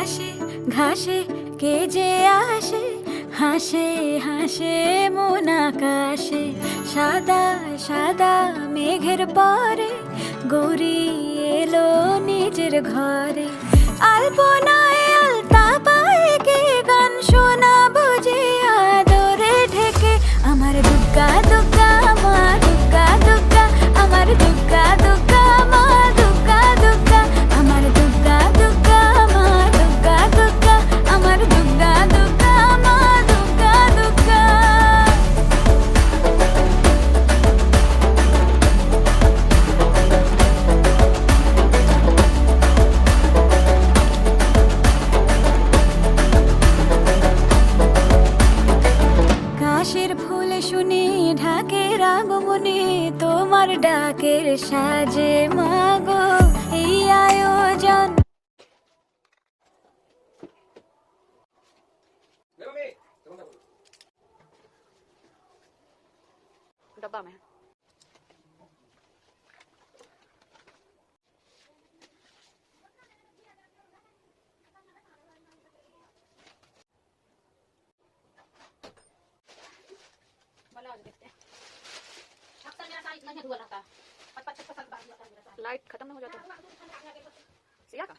ঘাসে ঘাসে কে যে আসে, হাসে হাসে মন আকাশে। সাদা সাদা মেঘের পরে গৌরী এলো নিজের ঘরে। আলপনায় আলতা পায়ে কে গান শোনাবো যে আদরে ঢেকে। আমার দুগ্গা দুগ্গা মা দুগ্গা দুগ্গা, আমার দুগ্গা দুগ্গা মা দুগ্গা দুগ্গা, আমার দুগ্গা দুগ্গা মা দুগ্গা দুগ্গা, আমার দুগ্গা দুগ্গা মা দুগ্গা দুগ্গা। কাশের ফুল শুনি ঢাকের আগমনে, তোমার ডাকের সাজে মাগো এই আয়োজন। डब्बा में देखते हैं। अक्सर मेरा सारा इतना ही धुआं रहता है। 5-5 6 साल बाद मेरा सारा लाइट खत्म ना हो जाता है। सिया का